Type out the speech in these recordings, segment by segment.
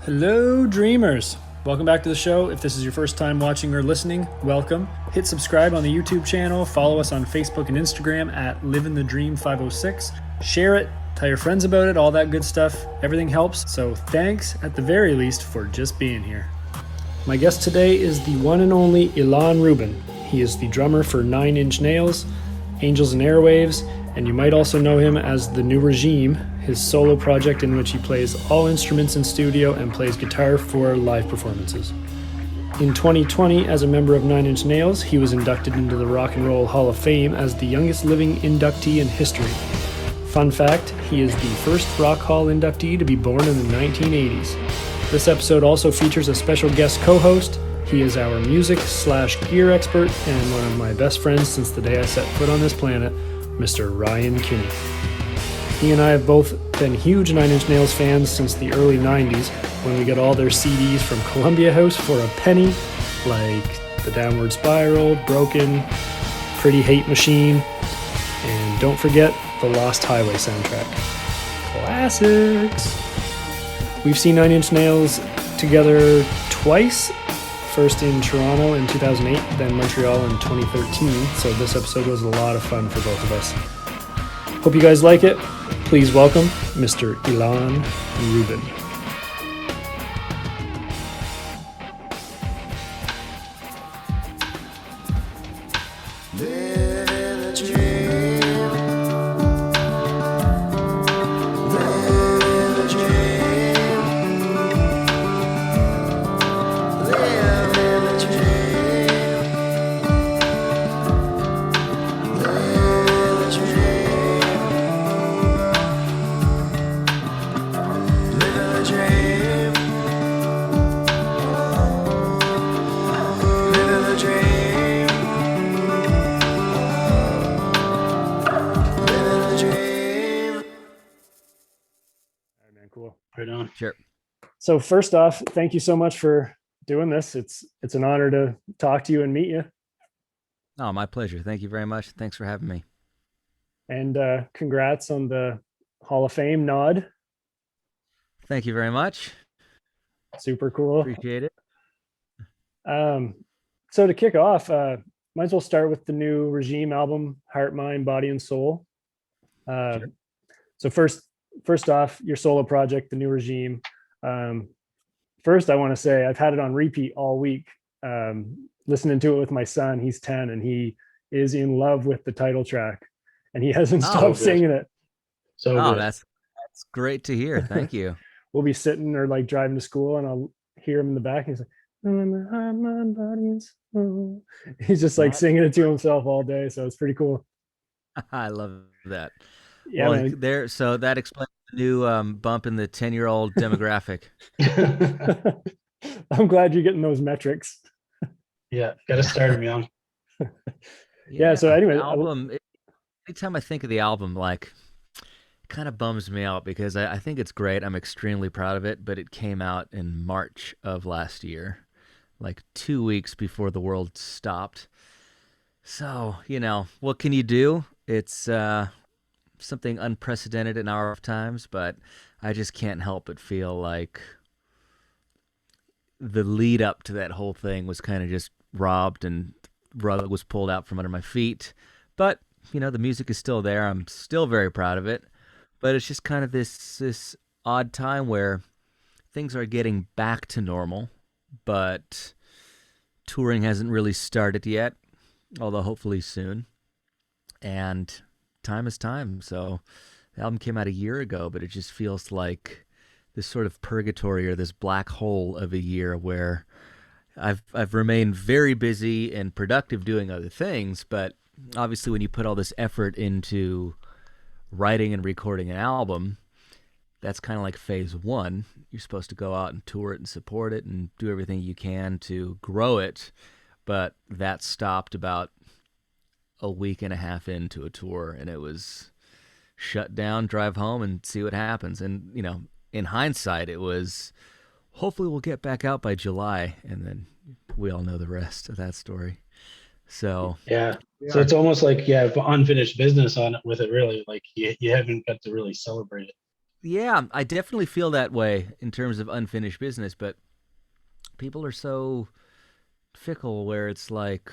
Hello, dreamers. Welcome back to the show. If this is your first time watching or listening, welcome. Hit subscribe on the YouTube channel. Follow us on Facebook and Instagram at LivinTheDream506. Share it. Tell your friends about it. All that good stuff. Everything helps. So thanks, at the very least, for just being here. My guest today is the one and only Ilan Rubin. He is the drummer for Nine Inch Nails, Angels and Airwaves, and you might also know him as The New Regime, his solo project in which he plays all instruments in studio and plays guitar for live performances. In 2020, as a member of Nine Inch Nails, he was inducted into the Rock and Roll Hall of Fame as the youngest living inductee in history. Fun fact, he is the first Rock Hall inductee to be born in the 1980s. This episode also features a special guest co-host. He is our music/gear expert and one of my best friends since the day I set foot on this planet, Mr. Ryan Kinney. He and I have both been huge Nine Inch Nails fans since the early 90s when we got all their CDs from Columbia House for a penny, like The Downward Spiral, Broken, Pretty Hate Machine, and don't forget the Lost Highway soundtrack. Classics! We've seen Nine Inch Nails together twice, first in Toronto in 2008, then Montreal in 2013, so this episode was a lot of fun for both of us. Hope you guys like it. Please welcome Mr. Ilan Rubin. Sure. So first off, thank you so much for doing this. It's an honor to talk to you and meet you. Oh, my pleasure. Thank you very much. Thanks for having me. And congrats on the Hall of Fame nod. Thank you very much. Super cool. Appreciate it. So to kick off, might as well start with the New Regime album, Heart, Mind, Body, and Soul. Sure. So first off, your solo project, The New Regime. First, I want to say I've had it on repeat all week, listening to it with my son. He's 10 and he is in love with the title track and he hasn't stopped singing it. So good. That's great to hear. Thank you. We'll be sitting or like driving to school and I'll hear him in the back. He's like, heart, mind, body, and soul. He's just like singing it to himself all day. So it's pretty cool. I love that. Yeah, well, so that explains the new bump in the 10-year-old demographic. I'm glad you're getting those metrics. Yeah, got to start them young. Yeah. So anyway, album. Anytime I think of the album, like, it kind of bums me out because I think it's great. I'm extremely proud of it, but it came out in March of last year, like 2 weeks before the world stopped. So, what can you do? It's something unprecedented in our times, but I just can't help but feel like the lead up to that whole thing was kind of just robbed and rug was pulled out from under my feet. But, the music is still there. I'm still very proud of it. But it's just kind of this odd time where things are getting back to normal, but touring hasn't really started yet, although hopefully soon. And time is time. So the album came out a year ago, but it just feels like this sort of purgatory or this black hole of a year where I've remained very busy and productive doing other things, but obviously when you put all this effort into writing and recording an album, that's kind of like phase one. You're supposed to go out and tour it and support it and do everything you can to grow it, but that stopped about a week and a half into a tour, and it was shut down, drive home, and see what happens. And, in hindsight, it was, hopefully we'll get back out by July, and then we all know the rest of that story. So yeah. So it's almost like unfinished business on it with it, really. Like you haven't got to really celebrate it. Yeah, I definitely feel that way in terms of unfinished business, but people are so fickle where it's like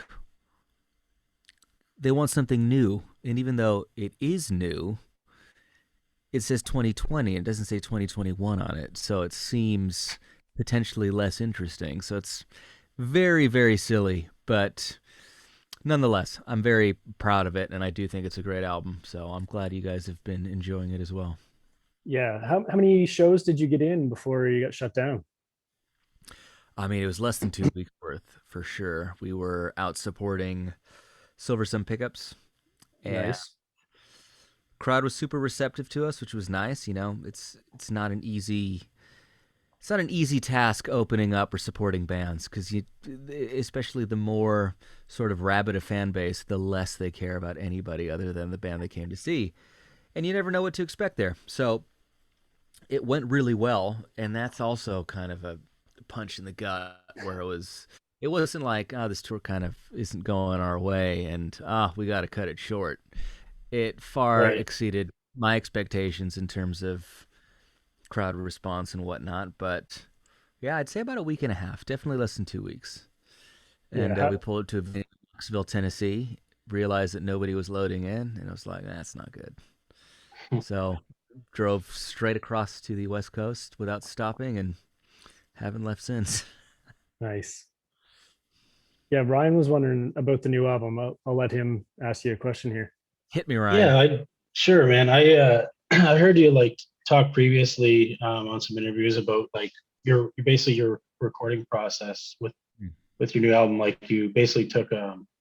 they want something new. And even though it is new, it says 2020 and it doesn't say 2021 on it. So it seems potentially less interesting. So it's very, very silly. But nonetheless, I'm very proud of it. And I do think it's a great album. So I'm glad you guys have been enjoying it as well. Yeah. How many shows did you get in before you got shut down? I mean, it was less than 2 weeks worth for sure. We were out supporting Silver Sun Pickups, and Nice. crowd was super receptive to us, which was nice. You know, it's not an easy task opening up or supporting bands because you, especially the more sort of rabid a fan base, the less they care about anybody other than the band they came to see, and you never know what to expect there. So it went really well, and that's also kind of a punch in the gut where it wasn't like, oh, this tour kind of isn't going our way and we got to cut it short. It far Right. exceeded my expectations in terms of crowd response and whatnot, but yeah, I'd say about a week and a half, definitely less than 2 weeks. Yeah. And we pulled to Knoxville, Tennessee, realized that nobody was loading in, and I was like, that's not good. So drove straight across to the West Coast without stopping and haven't left since. Nice. Yeah. Ryan was wondering about the new album. I'll let him ask you a question here. Hit me, Ryan. Yeah, sure, man. I I heard you like talk previously on some interviews about like basically your recording process with your new album. Like you basically took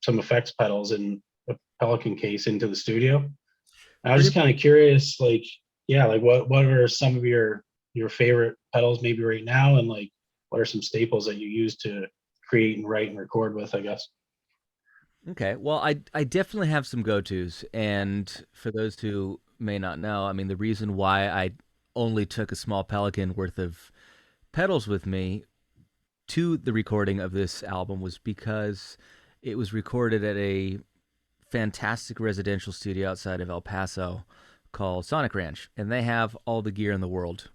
some effects pedals and a Pelican case into the studio. I was Pretty just kind of curious, like, yeah, like what are some of your favorite pedals maybe right now, and like what are some staples that you use to create and write and record with, I guess. Okay. Well, I definitely have some go-tos, and for those who may not know, I mean, the reason why I only took a small Pelican worth of pedals with me to the recording of this album was because it was recorded at a fantastic residential studio outside of El Paso called Sonic Ranch, and they have all the gear in the world,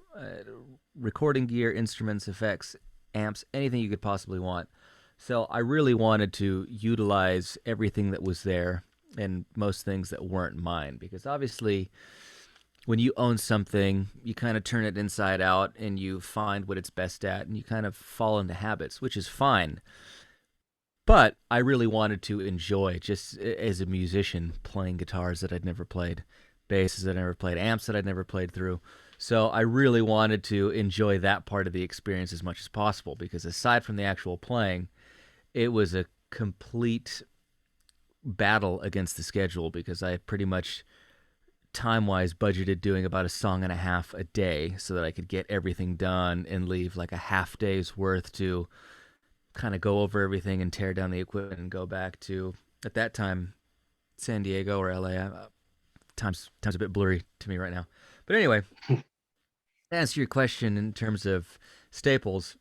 recording gear, instruments, effects, amps, anything you could possibly want. So I really wanted to utilize everything that was there and most things that weren't mine because obviously when you own something, you kind of turn it inside out and you find what it's best at and you kind of fall into habits, which is fine. But I really wanted to enjoy just as a musician playing guitars that I'd never played, basses that I never played, amps that I'd never played through. So I really wanted to enjoy that part of the experience as much as possible because aside from the actual playing, it was a complete battle against the schedule because I had pretty much time wise budgeted doing about a song and a half a day so that I could get everything done and leave like a half day's worth to kind of go over everything and tear down the equipment and go back to at that time San Diego or LA. Time's a bit blurry to me right now. But anyway, to answer your question in terms of staples,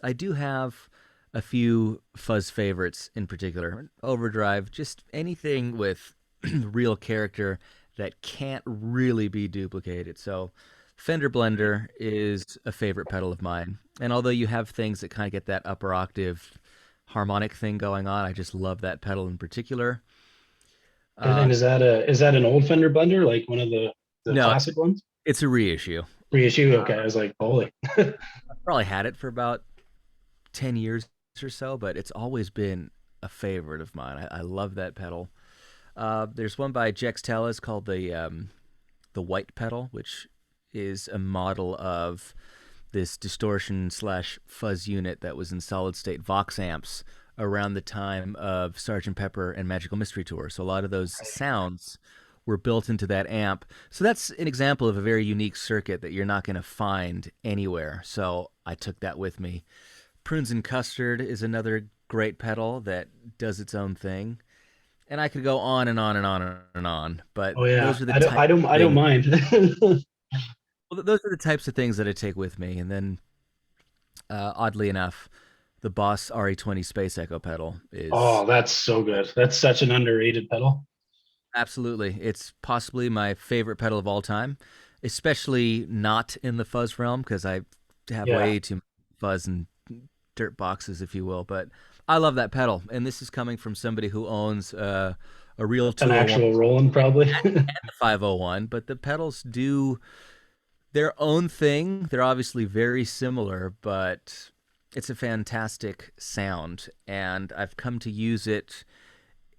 I do have a few fuzz favorites in particular. Overdrive, just anything with real character that can't really be duplicated. So Fender Blender is a favorite pedal of mine. And although you have things that kind of get that upper octave harmonic thing going on, I just love that pedal in particular. And Uh, is that an old Fender blender, like one of the no, classic ones? it's a reissue. Reissue. Okay, I was like, holy. Probably had it for about 10 years or so, but it's always been a favorite of mine. I love that pedal. There's one by Jex Tellez called the White Pedal, which is a model of this distortion slash fuzz unit that was in solid state Vox amps around the time of Sgt. Pepper and Magical Mystery Tour. So a lot of those sounds were built into that amp. So that's an example of a very unique circuit that you're not going to find anywhere. So I took that with me. Prunes and Custard is another great pedal that does its own thing. And I could go on and on and on and on, but Oh yeah, those are the I don't types I don't of I don't things. mind. Well, those are the types of things that I take with me. And then, oddly enough, the Boss RE20 Space Echo pedal is Oh, that's so good. That's such an underrated pedal. absolutely. It's possibly my favorite pedal of all time. especially not in the fuzz realm because I have Yeah, way too much fuzz and dirt boxes, if you will. But I love that pedal, and this is coming from somebody who owns a real an 201 actual Roland probably. and a 501. But the pedals do their own thing. They're obviously very similar, but it's a fantastic sound, and I've come to use it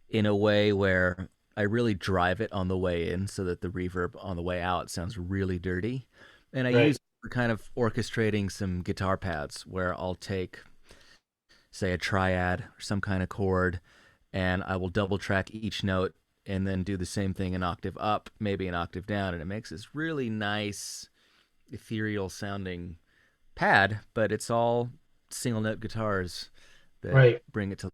in a way where I really drive it on the way in so that the reverb on the way out sounds really dirty. And I use Right. it for kind of orchestrating some guitar pads where I'll take, say, a triad or some kind of chord, and I will double track each note and then do the same thing an octave up, maybe an octave down, and it makes this really nice, ethereal sounding pad, but it's all single note guitars that Right. bring it to.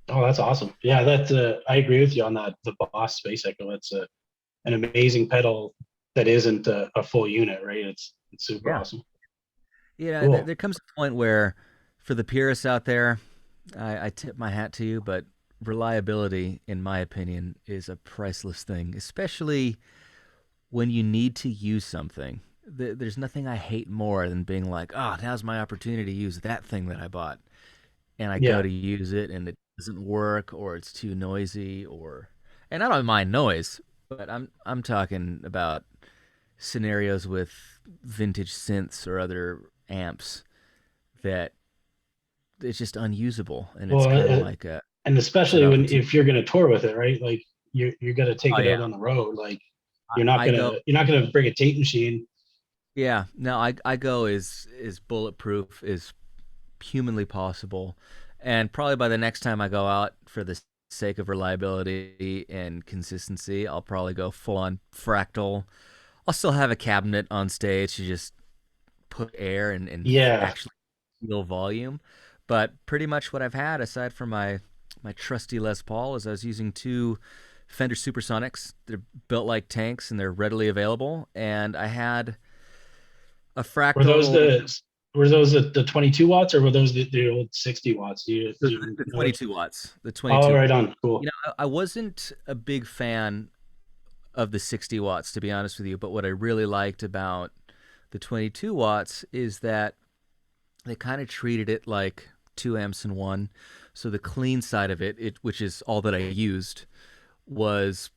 Oh, that's awesome. Yeah, that's I agree with you on that. The Boss Space Echo, that's an amazing pedal that isn't a full unit, right? It's super Yeah. awesome. Yeah, Cool. there comes a point where, for the purists out there, I tip my hat to you, but reliability, in my opinion, is a priceless thing, especially when you need to use something. There's nothing I hate more than being like, oh, now's my opportunity to use that thing that I bought. And I go Yeah. to use it and it doesn't work or it's too noisy and I don't mind noise, but I'm talking about scenarios with vintage synths or other amps that it's just unusable, and it's Well, kind of like a and it's an especially when opportunity. if you're gonna tour with it, right? Like you're gonna take Oh it yeah, out on the road. Like I go. you're not gonna bring a tape machine. Yeah, no, I go as bulletproof as humanly possible, and probably by the next time I go out, for the sake of reliability and consistency, I'll probably go full on fractal. I'll still have a cabinet on stage to just put air and Yeah. actually feel volume. But pretty much what I've had, aside from my trusty Les Paul, is I was using two Fender Supersonics. They're built like tanks and they're readily available. And I had a Were those fractal, the the 22 watts or were those the old 60 watts? Do you the know which? 22 watts, the Oh, 22. right on. Cool. I wasn't a big fan of the 60 watts, to be honest with you. But what I really liked about the 22 watts is that they kind of treated it like two amps in one. So the clean side of it, which is all that I used, was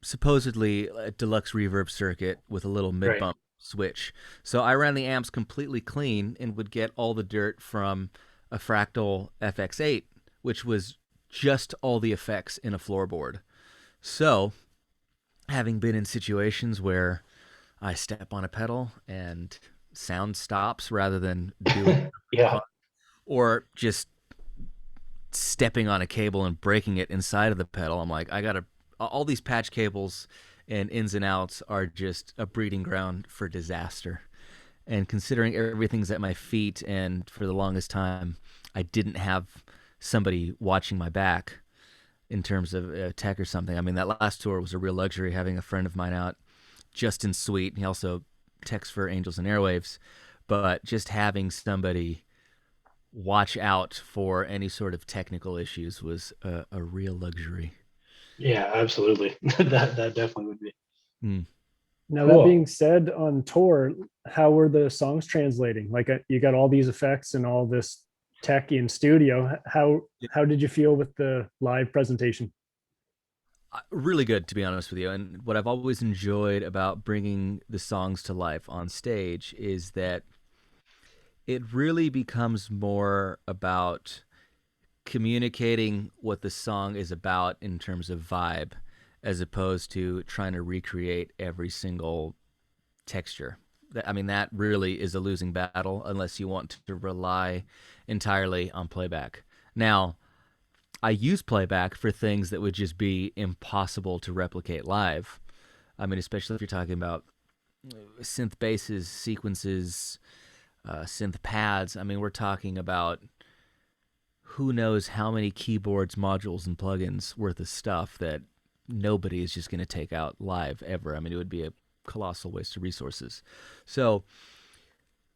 supposedly a deluxe reverb circuit with a little mid Right. bump switch. So I ran the amps completely clean and would get all the dirt from a Fractal FX8, which was just all the effects in a floorboard. So, having been in situations where I step on a pedal and sound stops rather than doing Yeah. or just stepping on a cable and breaking it inside of the pedal. I'm like, I gotta, all these patch cables and ins and outs are just a breeding ground for disaster. And considering everything's at my feet, and for the longest time, I didn't have somebody watching my back in terms of tech or something. I mean, that last tour was a real luxury having a friend of mine out, Justin Sweet. He also techs for Angels and Airwaves, but just having somebody watch out for any sort of technical issues was a real luxury. Yeah, absolutely. That definitely would be. Hmm. Now, that Cool. being said, on tour, how were the songs translating? Like, you got all these effects and all this tech in studio. How did you feel with the live presentation? Really good, to be honest with you. And what I've always enjoyed about bringing the songs to life on stage is that it really becomes more about communicating what the song is about in terms of vibe, as opposed to trying to recreate every single texture. I mean, that really is a losing battle unless you want to rely entirely on playback. Now, I use playback for things that would just be impossible to replicate live. I mean, especially if you're talking about synth basses, sequences, synth pads. I mean, we're talking about who knows how many keyboards, modules, and plugins worth of stuff that nobody is just going to take out live ever. I mean, it would be a colossal waste of resources. So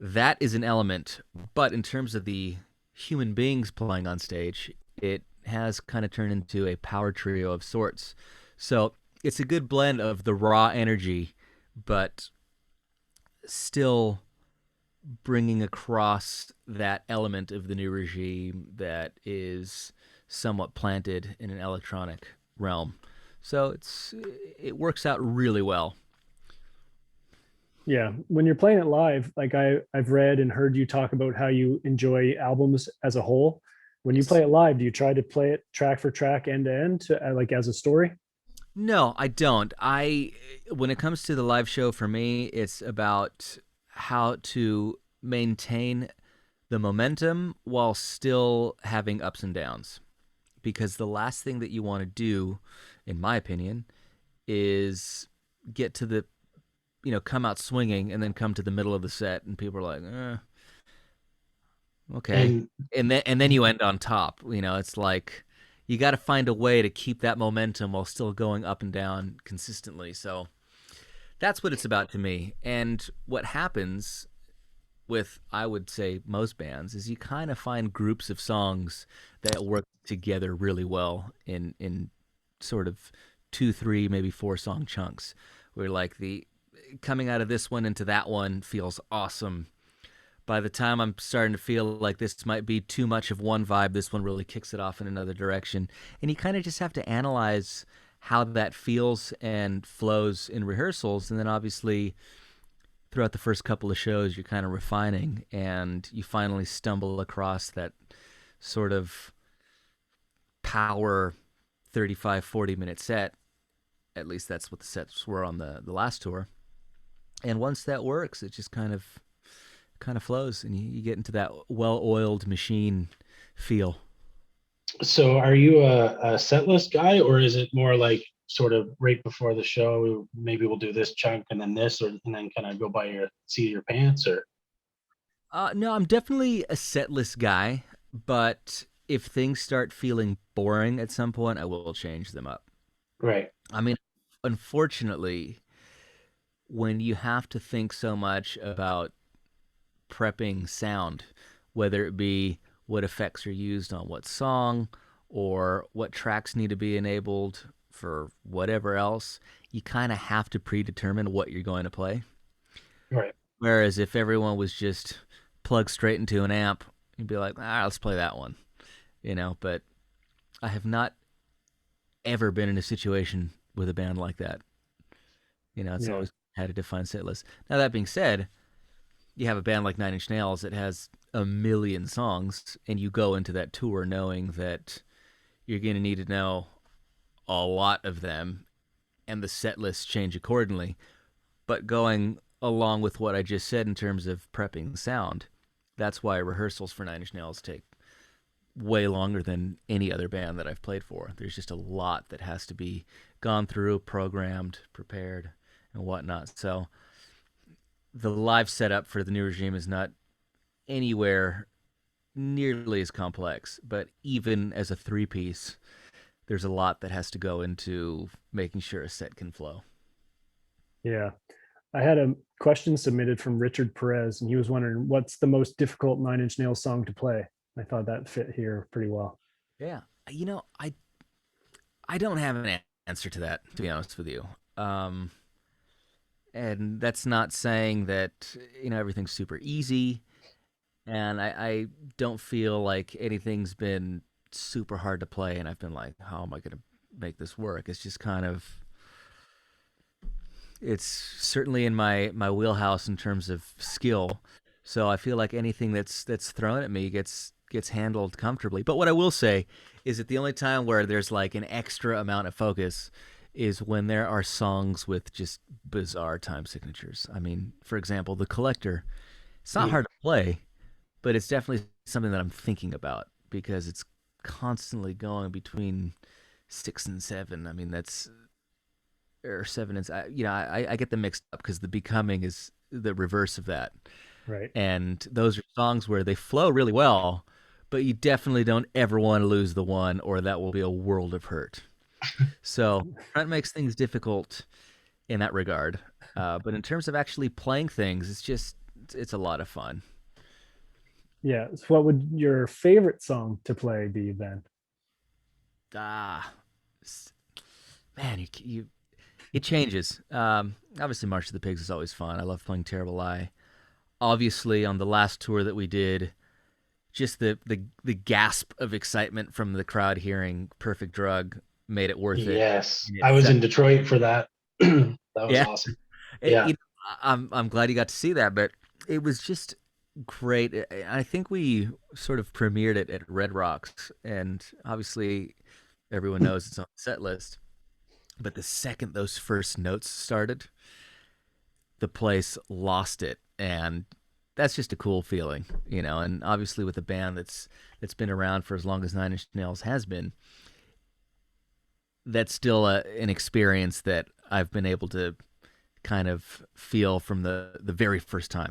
that is an element. But in terms of the human beings playing on stage, it has kind of turned into a power trio of sorts. So it's a good blend of the raw energy but still bringing across that element of the new regime that is somewhat planted in an electronic realm. So it works out really well. Yeah, when you're playing it live, like I've read and heard you talk about how you enjoy albums as a whole. When you Yes. play it live, do you try to play it track for track, end to end, like as a story? No, I don't. When it comes to the live show for me, it's about how to maintain the momentum while still having ups and downs. Because the last thing that you want to do, in my opinion, is get to the, come out swinging and then come to the middle of the set and people are like, okay. And And then you end on top. It's like you got to find a way to keep that momentum while still going up and down consistently. So that's what it's about to me. And what happens with, I would say, most bands is you kind of find groups of songs that work together really well in sort of 2, 3, maybe 4 song chunks, where like the coming out of this one into that one feels awesome. By the time I'm starting to feel like this might be too much of one vibe, this one really kicks it off in another direction. And you kind of just have to analyze how that feels and flows in rehearsals. And then obviously, throughout the first couple of shows, you're kind of refining and you finally stumble across that sort of power 35, 40-minute set. At least that's what the sets were on the last tour. And once that works, it just kind of flows and you get into that well-oiled machine feel. so are you a set list guy, or is it more like sort of right before the show, maybe we'll do this chunk and then this, or and then kind of go by your seat of your pants, or No, I'm definitely a set list guy, but if things start feeling boring at some point, I will change them up. right? I mean, unfortunately, when you have to think so much about prepping sound, whether it be what effects are used on what song or what tracks need to be enabled for whatever else, you kind of have to predetermine what you're going to play. Right. Whereas if everyone was just plugged straight into an amp, you'd be like, let's play that one, But I have not ever been in a situation with a band like that. It's Yeah. always had a defined set list. Now, that being said, you have a band like Nine Inch Nails that has a million songs, and you go into that tour knowing that you're going to need to know a lot of them, and the set lists change accordingly. But going along with what I just said in terms of prepping sound, that's why rehearsals for Nine Inch Nails take way longer than any other band that I've played for. There's just a lot that has to be gone through, programmed, prepared, and whatnot. So the live setup for the new regime is not anywhere nearly as complex, but even as a 3-piece, there's a lot that has to go into making sure a set can flow. Yeah. I had a question submitted from Richard Perez, and he was wondering what's the most difficult Nine Inch Nails song to play. I thought that fit here pretty well. Yeah, I don't have an answer to that, to be honest with you. And that's not saying that everything's super easy, and I don't feel like anything's been super hard to play, and I've been like, how am I going to make this work? It's just kind of, it's certainly in my wheelhouse in terms of skill. So I feel like anything that's thrown at me gets handled comfortably. But what I will say is that the only time where there's like an extra amount of focus is when there are songs with just bizarre time signatures. I mean, for example, The Collector. It's not hard to play, but it's definitely something that I'm thinking about because it's constantly going between 6 and 7. I mean, that's or 7 and I get them mixed up because The Becoming is the reverse of that. Right. And those are songs where they flow really well, but you definitely don't ever want to lose the one, or that will be a world of hurt. So that makes things difficult in that regard. But in terms of actually playing things, it's a lot of fun. Yeah. So what would your favorite song to play be then? Ah, man, you It changes. Obviously, March of the Pigs is always fun. I love playing Terrible Lie. Obviously, on the last tour that we did, just the gasp of excitement from the crowd hearing Perfect Drug made it worth it. Yes, I was in Detroit for that. That was Yeah. awesome. Yeah. I'm glad you got to see that, but it was just great. I think we sort of premiered it at Red Rocks, and obviously everyone knows it's on the set list. But the second those first notes started, the place lost it, and that's just a cool feeling, you know. And obviously with a band that's been around for as long as Nine Inch Nails has been, that's still an experience that I've been able to kind of feel from the very first time.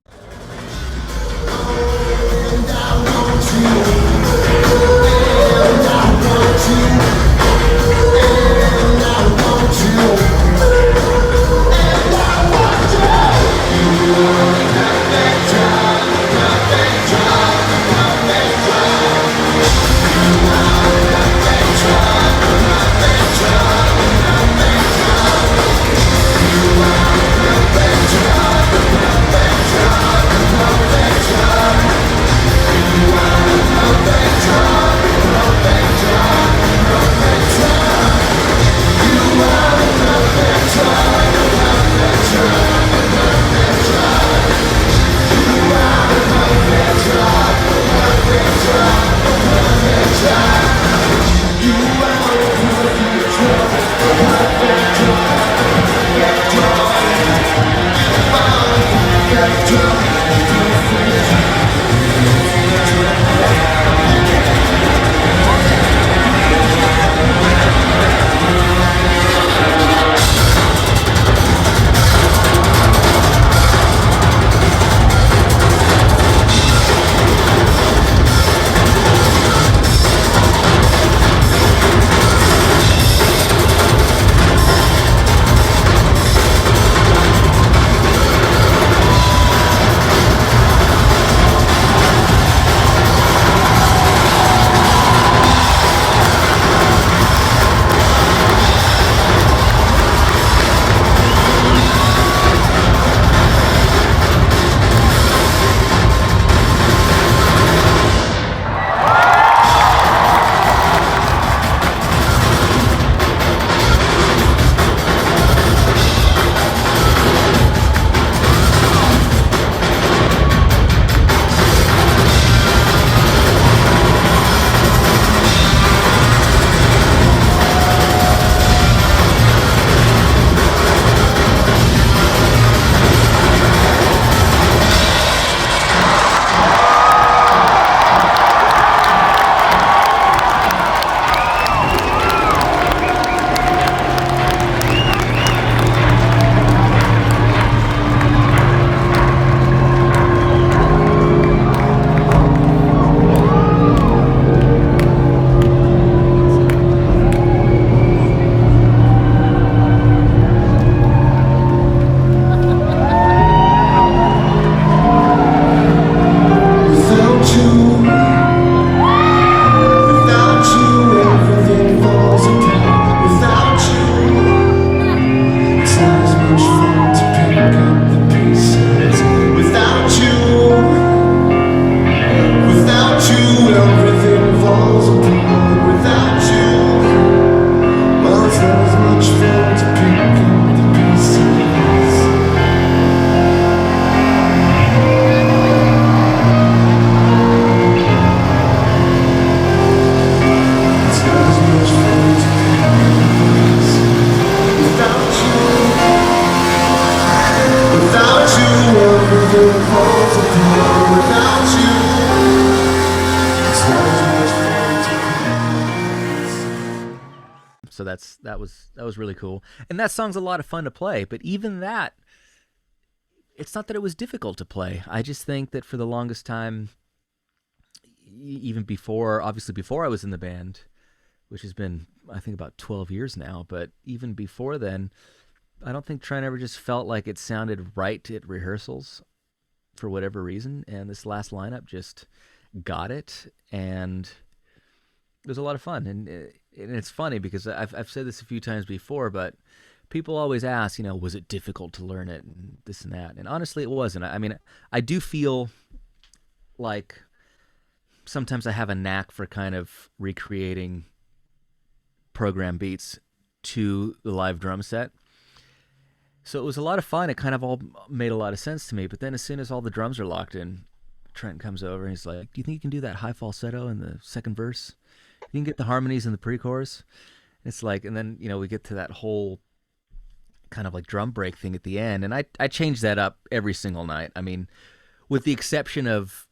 So that was really cool. And that song's a lot of fun to play, but even that, it's not that it was difficult to play. I just think that for the longest time, even before I was in the band, which has been, I think, about 12 years now, but even before then, I don't think Trent ever just felt like it sounded right at rehearsals for whatever reason, and this last lineup just got it, and it was a lot of fun. And it's funny because I've said this a few times before, but people always ask, was it difficult to learn it and this and that? And honestly, it wasn't. I mean, I do feel like sometimes I have a knack for kind of recreating program beats to the live drum set. So it was a lot of fun. It kind of all made a lot of sense to me. But then as soon as all the drums are locked in, Trent comes over and he's like, "Do you think you can do that high falsetto in the second verse? You can get the harmonies in the pre-chorus?" It's like, and then, we get to that whole kind of like drum break thing at the end. And I change that up every single night. I mean, with the exception of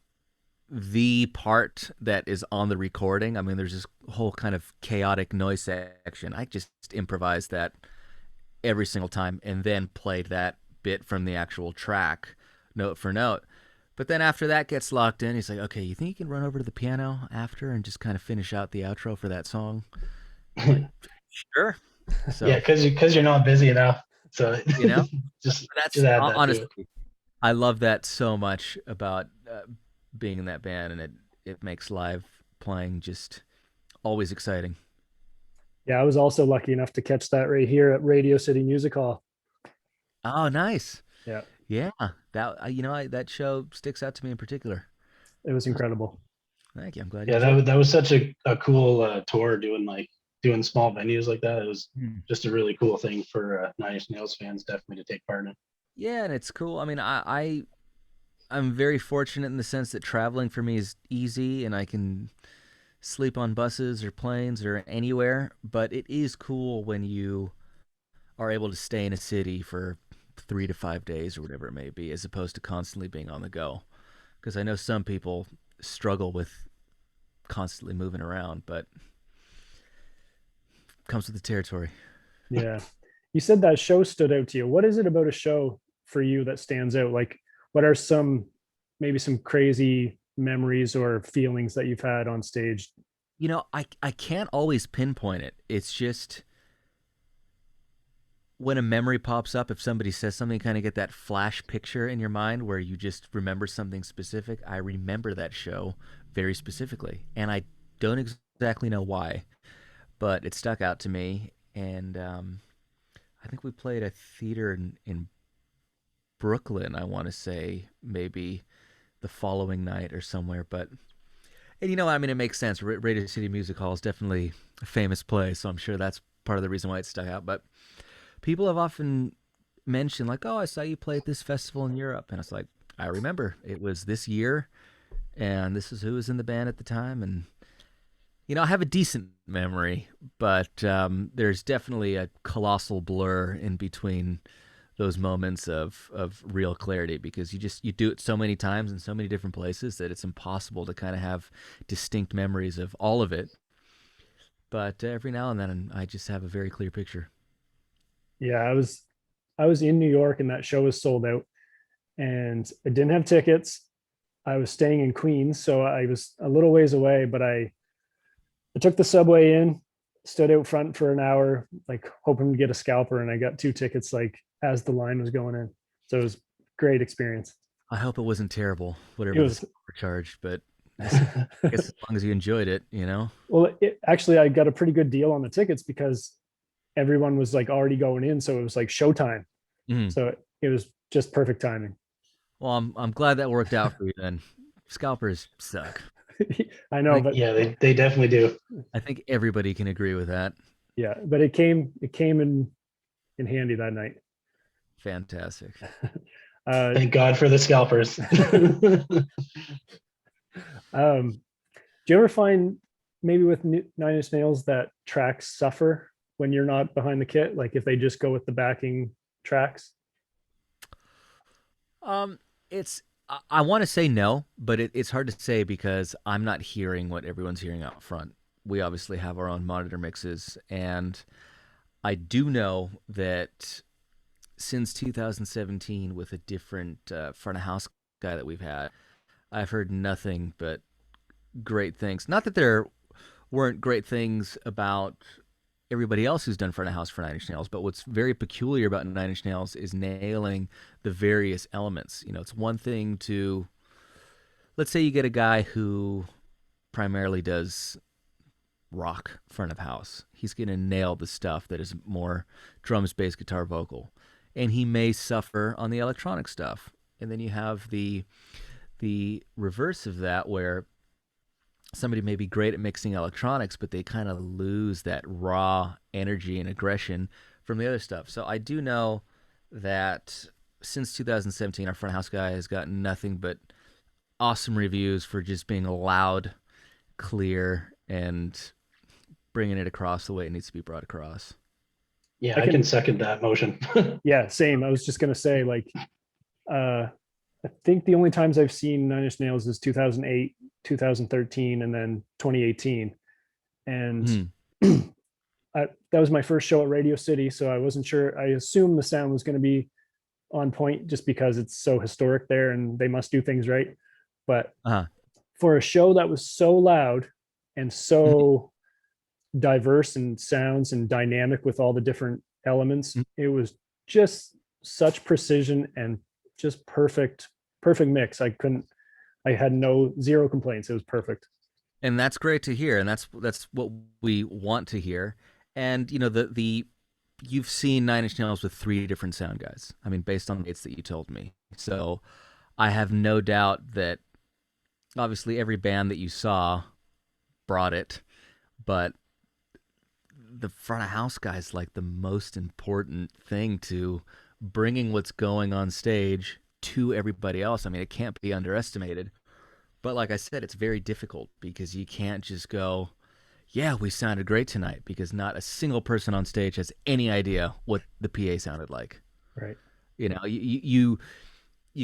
the part that is on the recording, I mean, there's this whole kind of chaotic noise section. I just improvised that every single time and then played that bit from the actual track note for note. But then after that gets locked in, he's like, "Okay, you think you can run over to the piano after and just kind of finish out the outro for that song?" I'm like, "Sure." So, yeah, because you're not busy enough. So just that's just add that honestly, to it. I love that so much about being in that band, and it makes live playing just always exciting. Yeah, I was also lucky enough to catch that right here at Radio City Music Hall. Oh, nice. Yeah, That that show sticks out to me in particular. it was incredible. Thank you. I'm glad. Yeah, that was such a cool tour, doing small venues like that. It was just a really cool thing for Nine Inch Nails fans definitely to take part in. Yeah, and it's cool. I mean, I'm very fortunate in the sense that traveling for me is easy, and I can sleep on buses or planes or anywhere. But it is cool when you are able to stay in a city for 3 to 5 days or whatever it may be, as opposed to constantly being on the go. Because I know some people struggle with constantly moving around, but it comes with the territory. Yeah. You said that show stood out to you. What is it about a show for you that stands out? Like, what are maybe some crazy memories or feelings that you've had on stage? I can't always pinpoint it. It's just when a memory pops up, if somebody says something, kind of get that flash picture in your mind where you just remember something specific. I remember that show very specifically, and I don't exactly know why, but it stuck out to me. And I think we played a theater in Brooklyn, I want to say, maybe the following night or somewhere. But, and I mean, it makes sense. Radio City Music Hall is definitely a famous place, so I'm sure that's part of the reason why it stuck out. But people have often mentioned, like, "Oh, I saw you play at this festival in Europe." And it's like, I remember. It was this year, and this is who was in the band at the time. And, I have a decent memory, but there's definitely a colossal blur in between those moments of real clarity, because you do it so many times in so many different places that it's impossible to kind of have distinct memories of all of it. But every now and then I just have a very clear picture. Yeah, I was in New York and that show was sold out, and I didn't have tickets. I was staying in Queens, so I was a little ways away, but I took the subway in, stood out front for an hour, like hoping to get a scalper, and I got 2 tickets like as the line was going in. So it was a great experience. I hope it wasn't terrible, whatever was charged, but I guess as long as you enjoyed it, Well, actually, I got a pretty good deal on the tickets because everyone was like already going in, so it was like showtime. So it was just perfect timing. Well, I'm glad that worked out for you then. Scalpers suck. I know, but yeah, they definitely do. I think everybody can agree with that. Yeah, but it came in handy that night. Fantastic. Thank God for the scalpers. Do you ever find maybe with Nine Inch Nails that tracks suffer when you're not behind the kit? Like if they just go with the backing tracks? I want to say no, but it's hard to say because I'm not hearing what everyone's hearing out front. We obviously have our own monitor mixes, and I do know that since 2017, with a different front of house guy that we've had, I've heard nothing but great things. Not that there weren't great things about everybody else who's done front of house for Nine Inch Nails, but what's very peculiar about Nine Inch Nails is nailing the various elements. It's one thing to, let's say you get a guy who primarily does rock front of house. He's going to nail the stuff that is more drums, bass, guitar, vocal. And he may suffer on the electronic stuff. And then you have the reverse of that, where somebody may be great at mixing electronics, but they kind of lose that raw energy and aggression from the other stuff. So I do know that since 2017, our front house guy has gotten nothing but awesome reviews for just being loud, clear, and bringing it across the way it needs to be brought across. Yeah, I can second that motion. Yeah, same. I was just going to say, like, I think the only times I've seen Nine Inch Nails is 2008, 2013, and then 2018. And that was my first show at Radio City, so I wasn't sure. I assumed the sound was going to be on point just because it's so historic there and they must do things right. But for a show that was so loud and so diverse in sounds and dynamic with all the different elements, it was just such precision and just perfect mix. I had zero complaints. It was perfect. And that's great to hear. And that's what we want to hear. And, you know, you've seen Nine Inch Nails with 3 different sound guys. I mean, based on the dates that you told me. So I have no doubt that obviously every band that you saw brought it, but the front of house guy's like the most important thing to bringing what's going on stage to everybody else. I mean, it can't be underestimated. But like I said, it's very difficult because you can't just go, yeah, we sounded great tonight, because not a single person on stage has any idea what the PA sounded like. Right. You know, you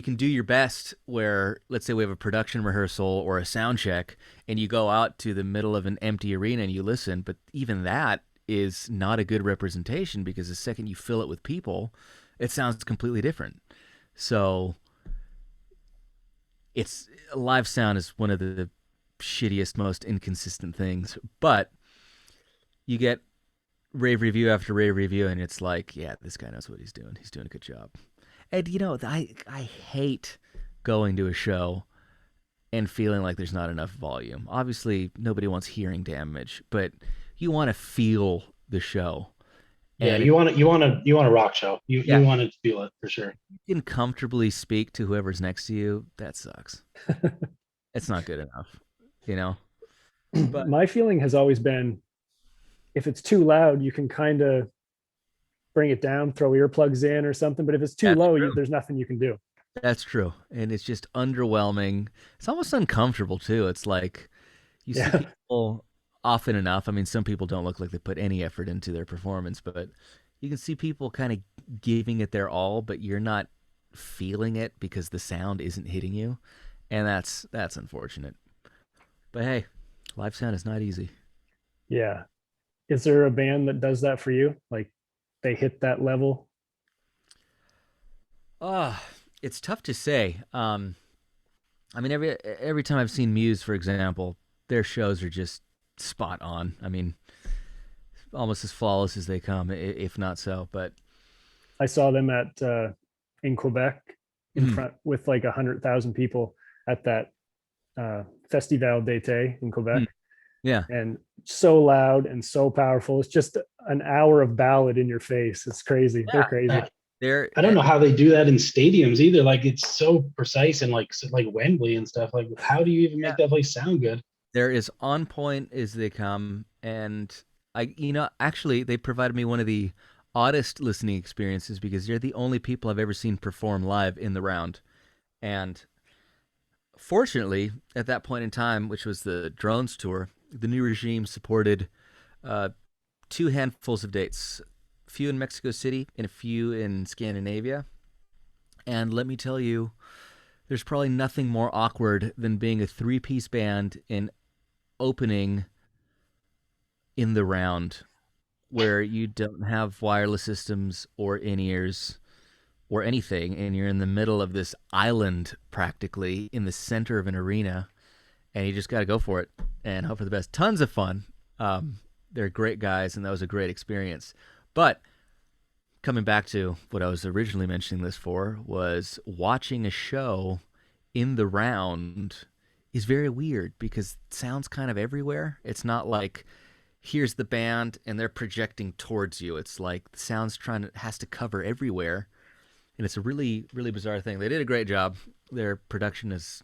can do your best where, let's say we have a production rehearsal or a sound check, and you go out to the middle of an empty arena and you listen, but even that is not a good representation, because the second you fill it with people, it sounds completely different. So live sound is one of the shittiest, most inconsistent things, but you get rave review after rave review, and it's like, yeah, this guy knows what he's doing. He's doing a good job. And, you know, I hate going to a show and feeling like there's not enough volume. Obviously, nobody wants hearing damage, but you want to feel the show. Yeah, and you want a rock show. You want to feel it for sure. You can comfortably speak to whoever's next to you. That sucks. It's not good enough, you know? But my feeling has always been, if it's too loud, you can kind of bring it down, throw earplugs in or something. But if it's too low, there's nothing you can do. That's true. And it's just underwhelming. It's almost uncomfortable too. It's like you see people often enough. I mean, some people don't look like they put any effort into their performance, but you can see people kind of giving it their all, but you're not feeling it because the sound isn't hitting you. And that's unfortunate. But hey, live sound is not easy. Yeah. Is there a band that does that for you? Like they hit that level? It's tough to say. I mean, every time I've seen Muse, for example, their shows are just spot on. I mean, almost as flawless as they come, if not so. But I saw them at in Quebec in front with like 100,000 people at that Festival d'été in Quebec. Yeah. And so loud and so powerful. It's just an hour of ballad in your face. It's crazy. Yeah, they're crazy. I don't know how they do that in stadiums either. Like it's so precise and like Wembley and stuff. Like how do you even make that place sound good? They're as on point as they come. And actually they provided me one of the oddest listening experiences, because they're the only people I've ever seen perform live in the round. And fortunately, at that point in time, which was the Drones tour, the new regime supported 2 handfuls of dates, a few in Mexico City and a few in Scandinavia. And let me tell you, there's probably nothing more awkward than being a 3-piece band and opening in the round where you don't have wireless systems or in-ears or anything, and you're in the middle of this island practically in the center of an arena, and you just got to go for it and hope for the best. Tons of fun. They're great guys, and that was a great experience. But coming back to what I was originally mentioning this for, was watching a show in the round is very weird because sound's kind of everywhere. It's not like here's the band and they're projecting towards you. It's like the sound's has to cover everywhere, and it's a really, really bizarre thing. They did a great job. Their production is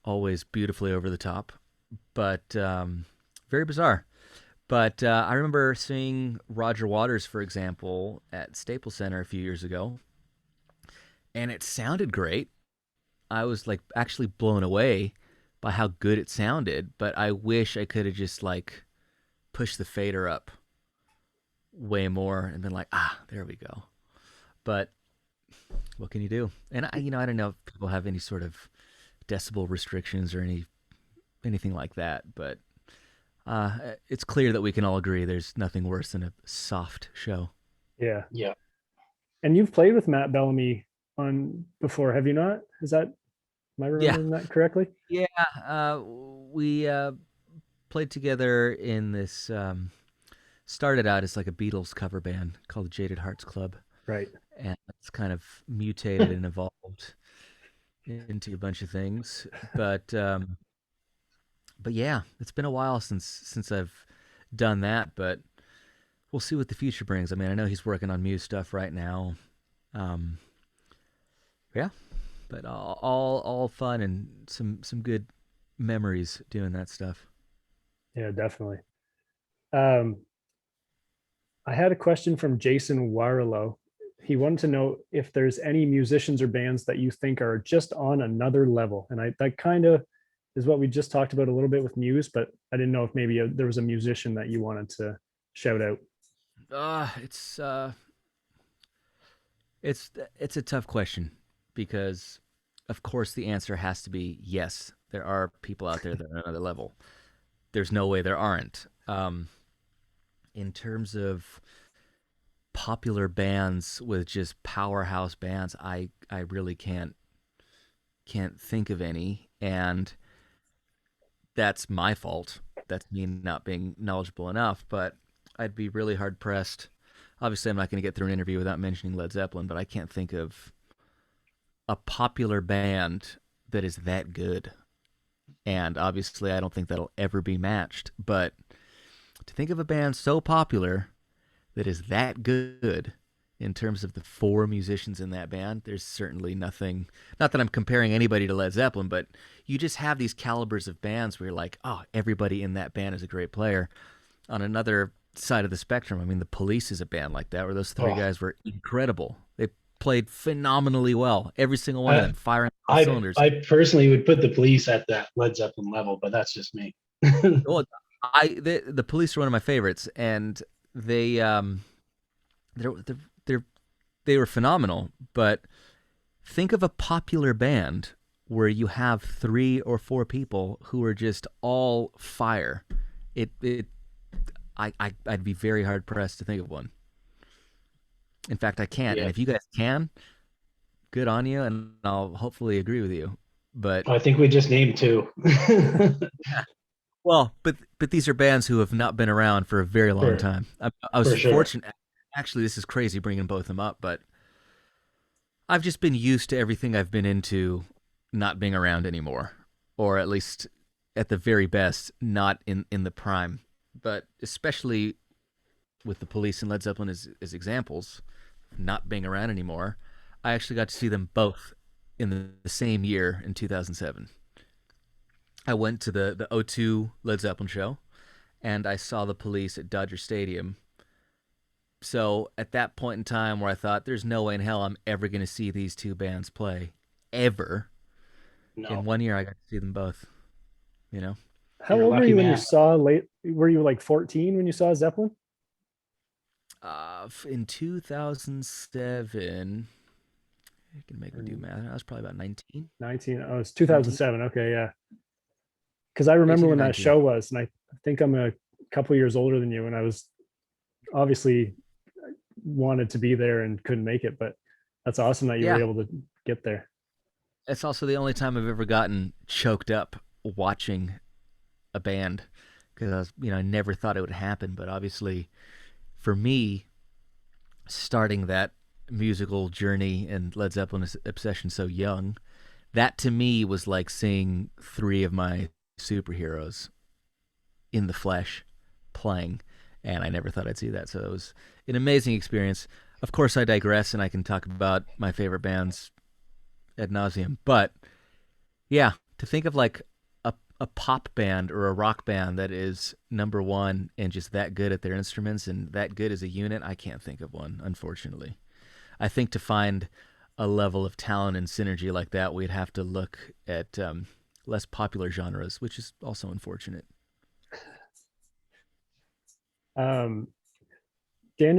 always beautifully over the top, but very bizarre. But I remember seeing Roger Waters, for example, at Staples Center a few years ago, and it sounded great. I was like actually blown away by how good it sounded, but I wish I could have just like pushed the fader up way more and been like, there we go. But what can you do? And I don't know if people have any sort of decibel restrictions or anything like that, but it's clear that we can all agree there's nothing worse than a soft show. Yeah. Yeah. And you've played with Matt Bellamy on before, have you not? Am I remembering that correctly? Yeah, we played together in this. Started out as like a Beatles cover band called the Jaded Hearts Club, Right. and it's kind of mutated and evolved into a bunch of things. But yeah, it's been a while since I've done that. But we'll see what the future brings. I mean, I know he's working on Muse stuff right now. Yeah. But all fun and some good memories doing that stuff. Yeah, definitely. I had a question from Jason Warlow. He wanted to know if there's any musicians or bands that you think are just on another level. And that kind of is what we just talked about a little bit with Muse, but I didn't know if maybe there was a musician that you wanted to shout out. It's a tough question because, of course, the answer has to be yes. There are people out there that are on another level. There's no way there aren't. In terms of popular bands with just powerhouse bands, I really can't think of any, and that's my fault. That's me not being knowledgeable enough, but I'd be really hard pressed. Obviously, I'm not going to get through an interview without mentioning Led Zeppelin, but I can't think of a popular band that is that good. And obviously, I don't think that'll ever be matched. But to think of a band so popular that is that good in terms of the four musicians in that band, there's certainly nothing. Not that I'm comparing anybody to Led Zeppelin, but you just have these calibers of bands where you're like, oh, everybody in that band is a great player. On another side of the spectrum, I mean, the Police is a band like that, where those three guys were incredible. They played phenomenally well. Every single one of them firing on cylinders. I personally would put the Police at that Led Zeppelin level, but that's just me. Well, the Police are one of my favorites, and they were phenomenal. But think of a popular band where you have 3 or 4 people who are just all fire. I'd be very hard pressed to think of one. In fact, I can't. Yeah. And if you guys can, good on you, and I'll hopefully agree with you. But I think we just named 2. well, but these are bands who have not been around for a very long time. I was fortunate. Actually, this is crazy bringing both of them up, but I've just been used to everything I've been into not being around anymore, or at least at the very best, not in the prime. But especially with the Police and Led Zeppelin as examples, not being around anymore, I actually got to see them both in the same year in 2007. I went to the O2 Led Zeppelin show, and I saw the Police at Dodger Stadium. So at that point in time where I thought, there's no way in hell I'm ever going to see these two bands play, ever. No. In 1 year, I got to see them both, you know? How old were you when you saw were you like 14 when you saw Zeppelin? In 2007, you can make me do math. I was probably about 19. 19. Oh, it's 2007. 19. Okay, yeah. Because I remember when that show was, and I think I'm a couple years older than you, and I was obviously wanted to be there and couldn't make it, but that's awesome that you were able to get there. It's also the only time I've ever gotten choked up watching a band, because I never thought it would happen, but obviously for me, starting that musical journey and Led Zeppelin obsession so young, that to me was like seeing 3 of my superheroes in the flesh. playing, and I never thought I'd see that. So it was an amazing experience. Of course, I digress, and I can talk about my favorite bands ad nauseum. But yeah, to think of like a pop band or a rock band that is number one and just that good at their instruments and that good as a unit, I can't think of one, unfortunately. I think to find a level of talent and synergy like that, we'd have to look at less popular genres, which is also unfortunate. Daniel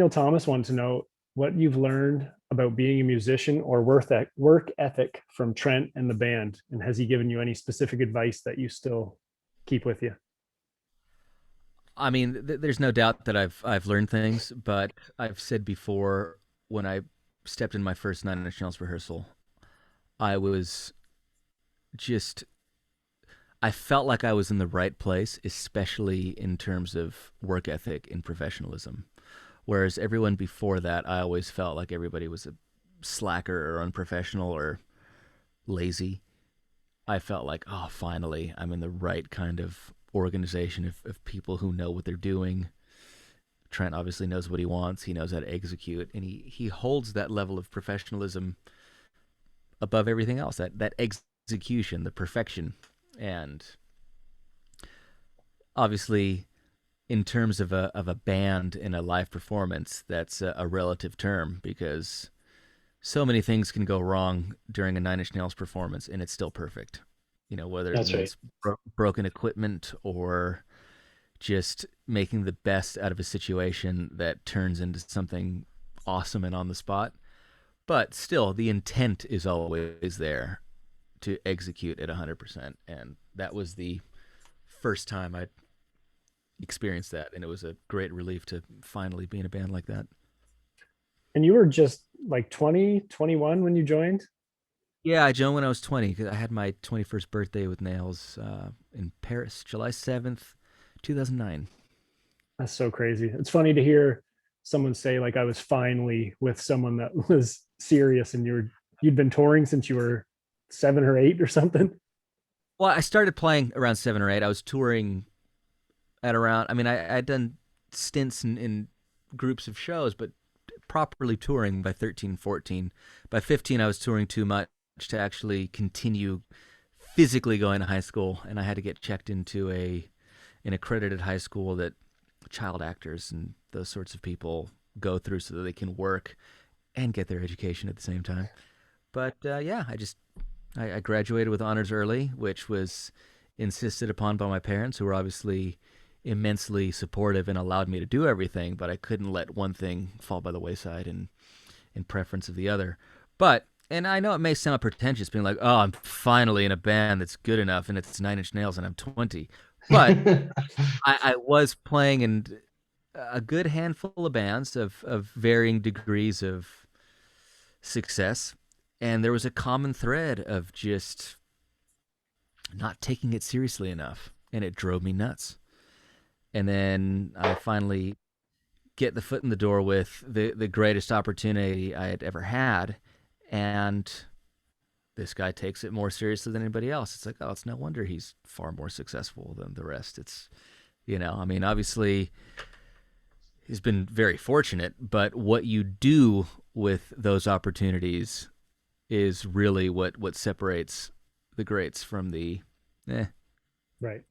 Thomas wanted to know what you've learned about being a musician or work ethic from Trent and the band, and has he given you any specific advice that you still keep with you? I mean, there's no doubt that I've learned things, but I've said before, when I stepped in my first Nine Inch Nails rehearsal, I was just, I felt like I was in the right place, especially in terms of work ethic and professionalism. Whereas everyone before that, I always felt like everybody was a slacker or unprofessional or lazy. I felt like, oh, finally, I'm in the right kind of organization of people who know what they're doing. Trent obviously knows what he wants. He knows how to execute, and he holds that level of professionalism above everything else. That execution, the perfection, and obviously, in terms of a band in a live performance, that's a relative term, because so many things can go wrong during a Nine Inch Nails performance, and it's still perfect. You know, whether That's it's right. broken equipment or just making the best out of a situation that turns into something awesome and on the spot. But still, the intent is always there to execute at 100%. And that was the first time I experienced that. And it was a great relief to finally be in a band like that. And you were just like 20, 21 when you joined? Yeah, I joined when I was 20. I had my 21st birthday with Nails in Paris, July 7th, 2009. That's so crazy. It's funny to hear someone say like I was finally with someone that was serious, and you'd been touring since you were 7 or 8 or something. Well, I started playing around 7 or 8. I was touring at around, I mean, I'd done stints in groups of shows, but properly touring by 13, 14. By 15, I was touring too much to actually continue physically going to high school, and I had to get checked into an accredited high school that child actors and those sorts of people go through so that they can work and get their education at the same time. But yeah, I graduated with honors early, which was insisted upon by my parents, who were obviously immensely supportive and allowed me to do everything, but I couldn't let one thing fall by the wayside in preference of the other. But, and I know it may sound pretentious being like, oh, I'm finally in a band that's good enough and it's Nine Inch Nails and I'm 20. But I was playing in a good handful of bands of varying degrees of success. And there was a common thread of just not taking it seriously enough. And it drove me nuts. And then I finally get the foot in the door with the greatest opportunity I had ever had. And this guy takes it more seriously than anybody else. It's like, oh, it's no wonder he's far more successful than the rest. It's, I mean, obviously he's been very fortunate, but what you do with those opportunities is really what separates the greats from the Right.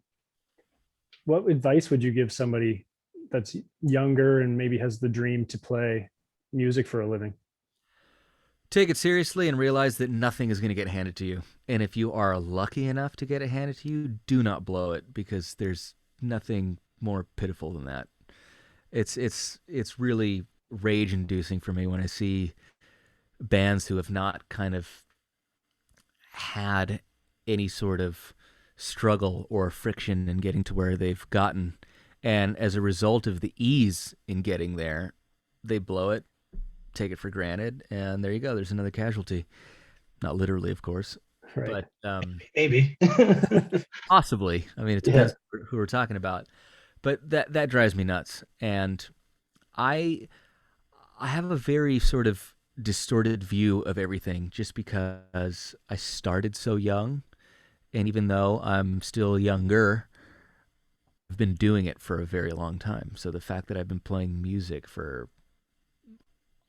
What advice would you give somebody that's younger and maybe has the dream to play music for a living? Take it seriously and realize that nothing is going to get handed to you. And if you are lucky enough to get it handed to you, do not blow it, because there's nothing more pitiful than that. It's really rage inducing for me when I see bands who have not kind of had any sort of struggle or friction in getting to where they've gotten. And as a result of the ease in getting there, they blow it, take it for granted, and there you go. There's another casualty. Not literally, of course, Right. but Maybe. possibly. I mean, it depends who we're talking about. But that drives me nuts, and I have a very sort of distorted view of everything just because I started so young, and even though I'm still younger, been doing it for a very long time. So the fact that I've been playing music for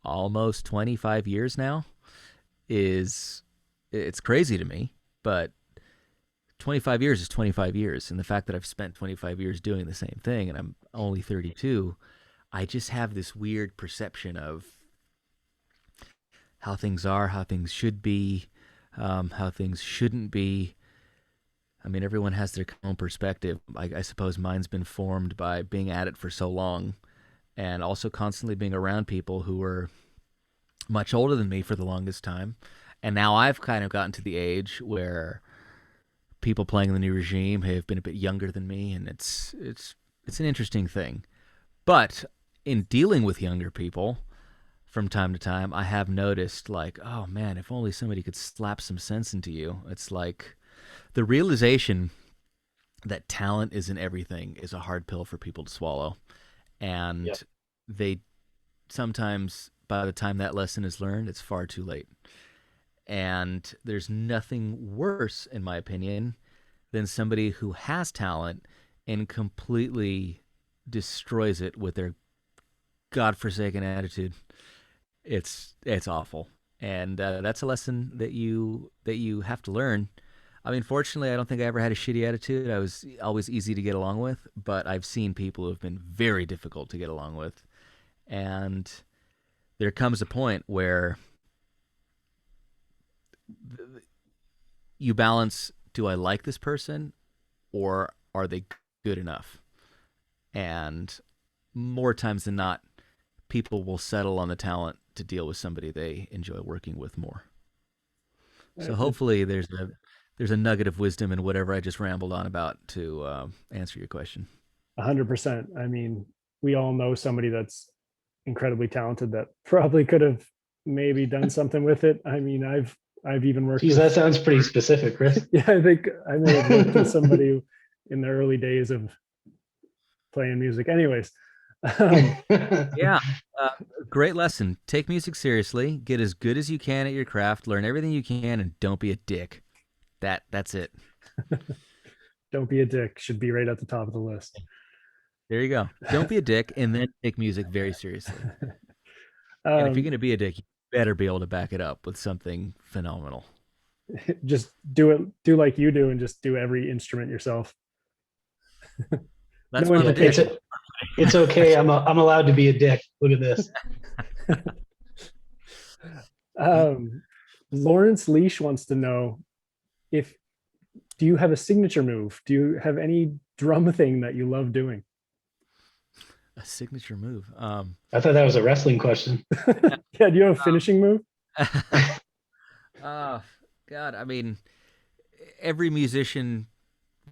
almost 25 years now it's crazy to me, but 25 years is 25 years. And the fact that I've spent 25 years doing the same thing and I'm only 32, I just have this weird perception of how things are, how things should be, how things shouldn't be. I mean, everyone has their own perspective. I suppose mine's been formed by being at it for so long and also constantly being around people who were much older than me for the longest time. And now I've kind of gotten to the age where people playing in the new regime have been a bit younger than me, and it's an interesting thing. But in dealing with younger people from time to time, I have noticed, like, oh man, if only somebody could slap some sense into you. It's like the realization that talent isn't everything is a hard pill for people to swallow. And they sometimes, by the time that lesson is learned, it's far too late. And there's nothing worse, in my opinion, than somebody who has talent and completely destroys it with their godforsaken attitude. It's awful, and that's a lesson that you have to learn. I mean, fortunately, I don't think I ever had a shitty attitude. I was always easy to get along with, but I've seen people who have been very difficult to get along with, and there comes a point where you balance, do I like this person or are they good enough? And more times than not, people will settle on the talent to deal with somebody they enjoy working with more. So hopefully there's a nugget of wisdom in whatever I just rambled on about to answer your question. 100%. I mean, we all know somebody that's incredibly talented that probably could have maybe done something with it. I mean, I've even worked. Geez, that sounds pretty specific, Chris. Yeah, I think I may have worked with somebody in the early days of playing music. Anyways, yeah, great lesson. Take music seriously. Get as good as you can at your craft. Learn everything you can, and don't be a dick. That's it. Don't be a dick should be right at the top of the list. There you go. Don't be a dick, and then take music very seriously. And if you're going to be a dick, you better be able to back it up with something phenomenal. Just do like you do, and just do every instrument yourself. That's no what it's okay. I'm allowed to be a dick. Look at this. Lawrence Leash wants to know do you have a signature move? Do you have any drum thing that you love doing? A signature move. I thought that was a wrestling question. Yeah, do you have a finishing move? God, I mean, every musician,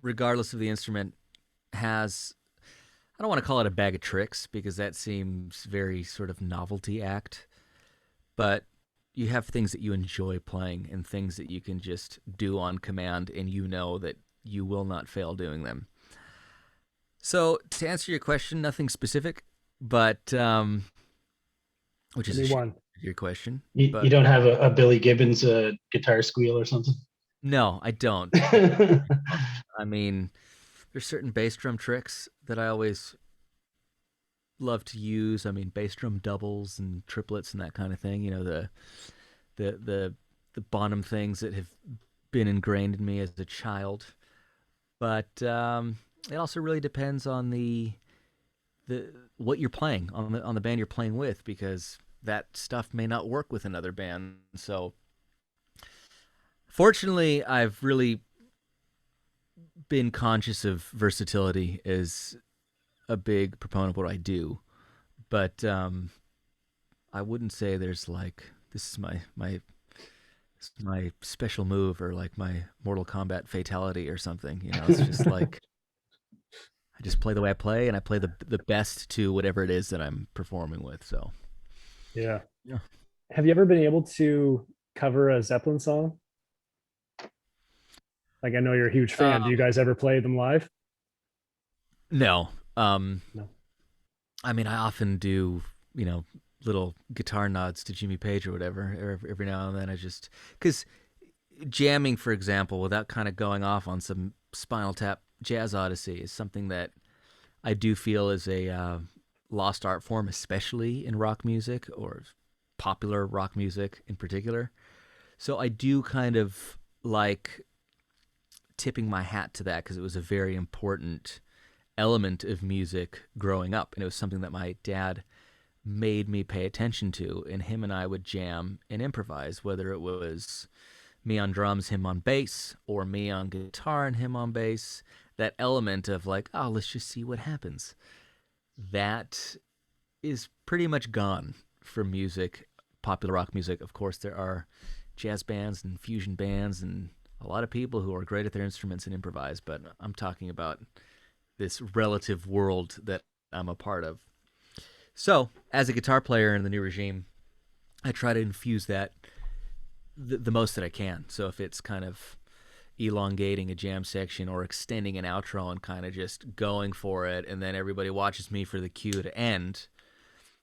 regardless of the instrument, has, I don't want to call it a bag of tricks because that seems very sort of novelty act, but you have things that you enjoy playing and things that you can just do on command, and you know that you will not fail doing them. So to answer your question, nothing specific, but which is your question. You don't have a Billy Gibbons guitar squeal or something? No, I don't. I mean, there's certain bass drum tricks that I always love to use. I mean, bass drum doubles and triplets and that kind of thing. You know, the Bonham things that have been ingrained in me as a child. But it also really depends on the what you're playing on the band you're playing with, because that stuff may not work with another band. So fortunately, I've really been conscious of versatility as a big proponent of what I do, but I wouldn't say there's like, this is my special move or like my Mortal Kombat fatality or something. You know, it's just like I just play the way I play, and I play the best to whatever it is that I'm performing with. So yeah. Have you ever been able to cover a Zeppelin song? Like, I know you're a huge fan. Do you guys ever play them live? No. No. I mean, I often do, you know, little guitar nods to Jimmy Page or whatever every now and then. I just, because jamming, for example, without kind of going off on some Spinal Tap jazz odyssey is something that I do feel is a lost art form, especially in rock music or popular rock music in particular. So I do kind of like tipping my hat to that because it was a very important element of music growing up. And it was something that my dad made me pay attention to. And him and I would jam and improvise, whether it was me on drums, him on bass, or me on guitar and him on bass. That element of like, oh, let's just see what happens. That is pretty much gone from music, popular rock music. Of course, there are jazz bands and fusion bands and a lot of people who are great at their instruments and improvise, but I'm talking about this relative world that I'm a part of. So, as a guitar player in the new regime, I try to infuse that the most that I can. So if it's kind of elongating a jam section or extending an outro and kind of just going for it, and then everybody watches me for the cue to end,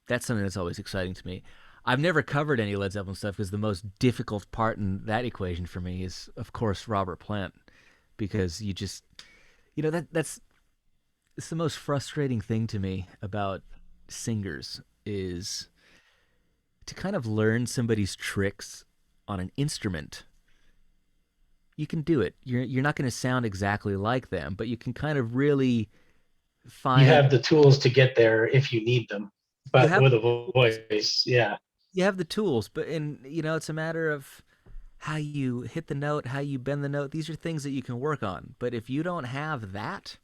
that's something that's always exciting to me. I've never covered any Led Zeppelin stuff because the most difficult part in that equation for me is, of course, Robert Plant, because you just, that's it's the most frustrating thing to me about singers is to kind of learn somebody's tricks on an instrument. You can do it. You're not going to sound exactly like them, but you can kind of really find. You have the tools to get there if you need them, but with a voice, yeah. You have the tools, but it's a matter of how you hit the note, how you bend the note. These are things that you can work on. But if you don't have that,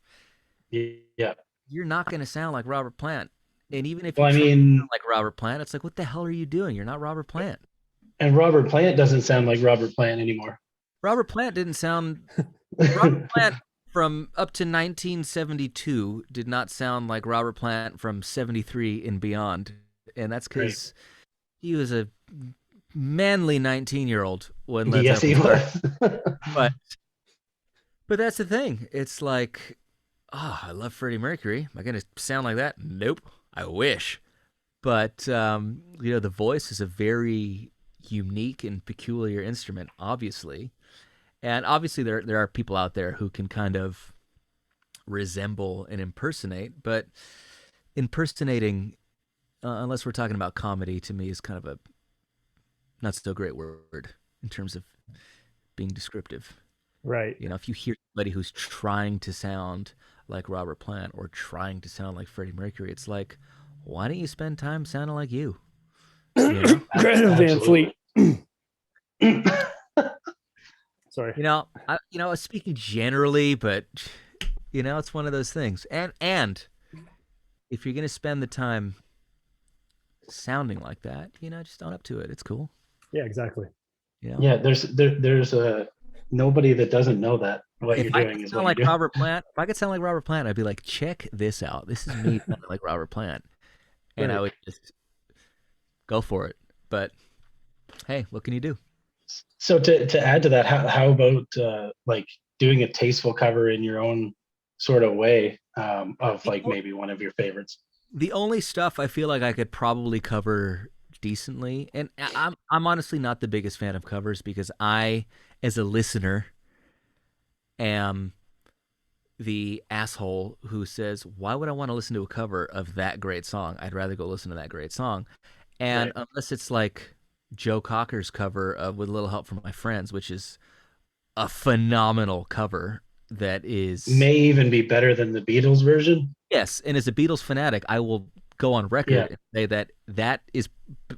yeah, you're not going to sound like Robert Plant. And even if you sound like Robert Plant, it's like, what the hell are you doing? You're not Robert Plant. And Robert Plant doesn't sound like Robert Plant anymore. Robert Plant didn't sound. Robert Plant from up to 1972 did not sound like Robert Plant from 73 and beyond. And that's because he was a manly 19-year-old when Led Zeppelin started. But that's the thing. It's like, I love Freddie Mercury. Am I going to sound like that? Nope. I wish. But, the voice is a very unique and peculiar instrument, obviously. And obviously there are people out there who can kind of resemble and impersonate, but impersonating, unless we're talking about comedy, to me is kind of a not so great word in terms of being descriptive. Right. If you hear somebody who's trying to sound like Robert Plant or trying to sound like Freddie Mercury, it's like, why don't you spend time sounding like you? Greta Van Fleet. Sorry. Speaking generally, but it's one of those things. And if you're gonna spend the time sounding like that, just own up to it. It's cool. Yeah, exactly. Yeah, there's a nobody that doesn't know that what you're doing is what you're doing. Robert Plant. If I could sound like Robert Plant, I'd be like, check this out. This is me sounding like Robert Plant, and I would just go for it. But hey, what can you do? So to add to that, how about like doing a tasteful cover in your own sort of way of like maybe one of your favorites? The only stuff I feel like I could probably cover decently, and I'm honestly not the biggest fan of covers because I, as a listener, am the asshole who says, why would I want to listen to a cover of that great song? I'd rather go listen to that great song. And unless it's like Joe Cocker's cover of With a Little Help from My Friends, which is a phenomenal cover that may even be better than the Beatles version. Yes, and as a Beatles fanatic, I will go on record and say that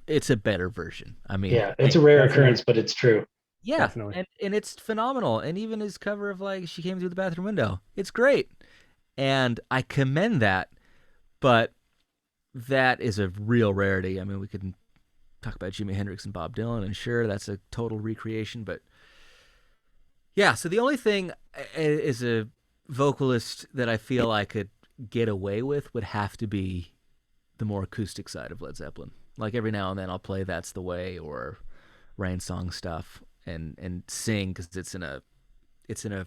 it's a better version. I mean, it's a rare occurrence, but it's true. Yeah, definitely. And it's phenomenal. And even his cover of like She Came Through the Bathroom Window, it's great. And I commend that, but that is a real rarity. I mean, we could talk about Jimi Hendrix and Bob Dylan, and sure, that's a total recreation, but yeah, so the only thing as a vocalist that I feel I could get away with would have to be the more acoustic side of Led Zeppelin. Like every now and then I'll play That's the Way or Rain Song stuff and sing because it's in a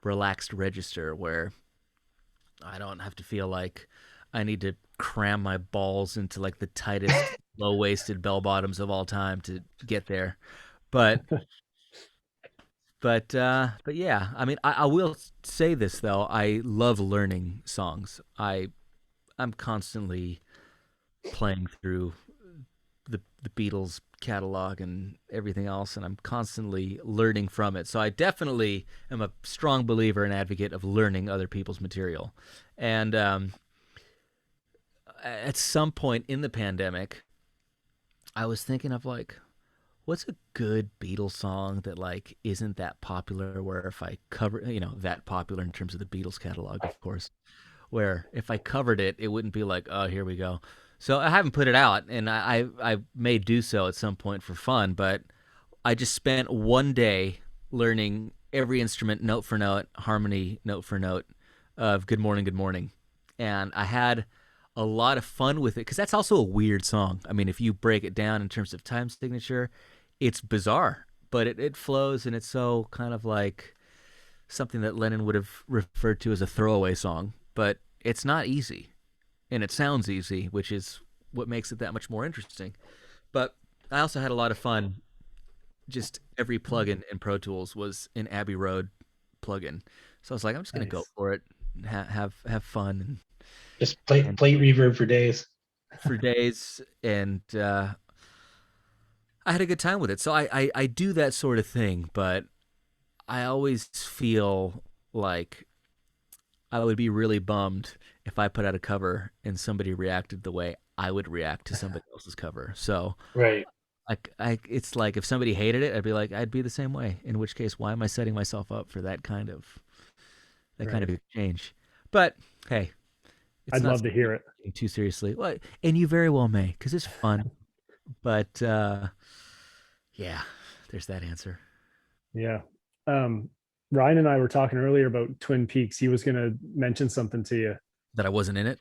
relaxed register where I don't have to feel like I need to cram my balls into like the tightest low-waisted bell bottoms of all time to get there. But But yeah, I mean, I will say this though. I love learning songs. I'm constantly playing through the Beatles catalog and everything else, and I'm constantly learning from it. So I definitely am a strong believer and advocate of learning other people's material. And at some point in the pandemic, I was thinking of like, what's a good Beatles song that like isn't that popular? Where if I cover, that popular in terms of the Beatles catalog, of course, where if I covered it, it wouldn't be like, oh, here we go. So I haven't put it out, and I may do so at some point for fun, but I just spent one day learning every instrument note for note, harmony note for note of Good Morning, Good Morning. And I had a lot of fun with it because that's also a weird song. I mean, if you break it down in terms of time signature, it's bizarre, but it flows, and it's so kind of like something that Lennon would have referred to as a throwaway song, but it's not easy. And it sounds easy, which is what makes it that much more interesting. But I also had a lot of fun. Just every plugin in Pro Tools was an Abbey Road plugin, so I was like, I'm just gonna go for it, and have fun, and just play reverb for days. And I had a good time with it. So I do that sort of thing, but I always feel like I would be really bummed if I put out a cover and somebody reacted the way I would react to somebody else's cover. So right, it's like if somebody hated it, I'd be the same way. In which case, why am I setting myself up for that kind of exchange? But hey, I'd love to hear it too seriously. Well, and you very well may, because it's fun. But yeah, there's that answer. Yeah. Ryan and I were talking earlier about Twin Peaks. He was going to mention something to you. That I wasn't in it?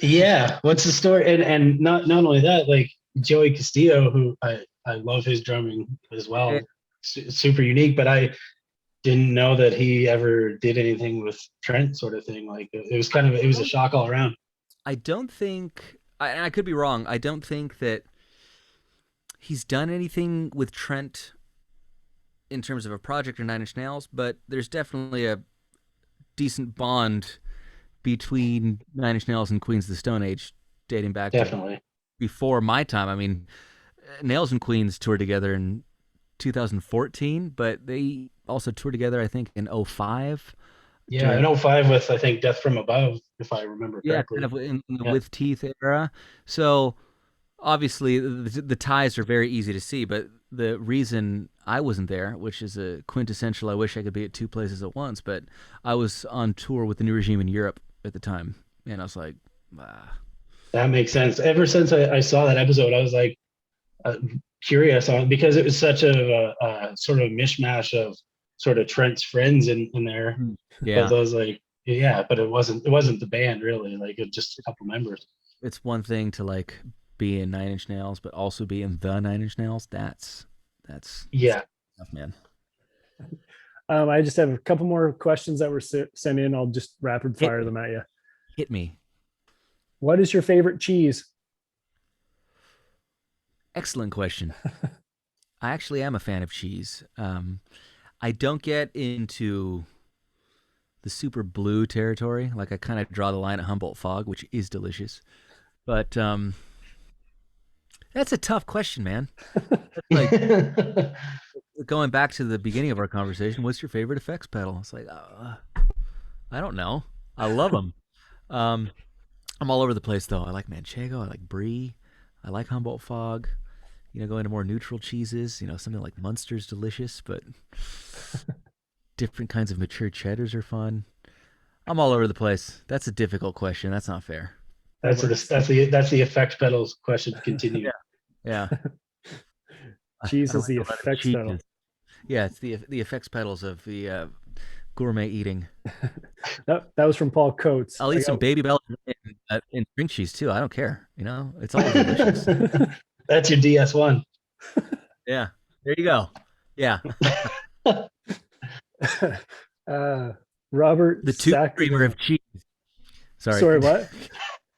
Yeah. What's the story? And not only that, like Joey Castillo, who I love his drumming as well. Yeah. Super unique, but I didn't know that he ever did anything with Trent sort of thing. Like it was a shock all around. I don't think, and I could be wrong, I don't think that he's done anything with Trent in terms of a project or Nine Inch Nails, but there's definitely a decent bond between Nine Inch Nails and Queens of the Stone Age dating back definitely to before my time. I mean, Nails and Queens toured together in 2014, but they also toured together, I think, in 05. Yeah, in 05 with, I think, Death from Above, if I remember correctly. Yeah, kind of in the With Teeth era. So obviously the ties are very easy to see, but the reason I wasn't there, which is a quintessential, I wish I could be at two places at once, but I was on tour with the New Regime in Europe at the time, and I was like, That makes sense. Ever since I saw that episode, I was like curious on, because it was such a sort of mishmash of sort of Trent's friends in there. Yeah. But I was like, yeah, but it wasn't the band really, like it just a couple members. It's one thing to like be in Nine Inch Nails, but also be in the Nine Inch Nails. That's yeah, tough, man. I just have a couple more questions that were sent in. I'll just rapid fire them at you. Hit me. What is your favorite cheese? Excellent question. I actually am a fan of cheese. I don't get into the super blue territory. Like I kind of draw the line at Humboldt Fog, which is delicious. But that's a tough question, man. Like going back to the beginning of our conversation, what's your favorite effects pedal? It's like, I don't know. I love them. I'm all over the place though. I like Manchego. I like Brie. I like Humboldt Fog. Go into more neutral cheeses. Something like Munster's delicious, but different kinds of mature cheddars are fun. I'm all over the place. That's a difficult question. That's not fair. That's the effects pedals question to continue. Yeah. Cheese is the effects pedal. Yeah, it's the effects pedals of the gourmet eating. That was from Paul Coates. I'll eat some Baby Bell and string cheese too. I don't care. It's all delicious. That's your DS1. Yeah, there you go. Yeah. Robert, the tooth screamer of cheese. Sorry, what?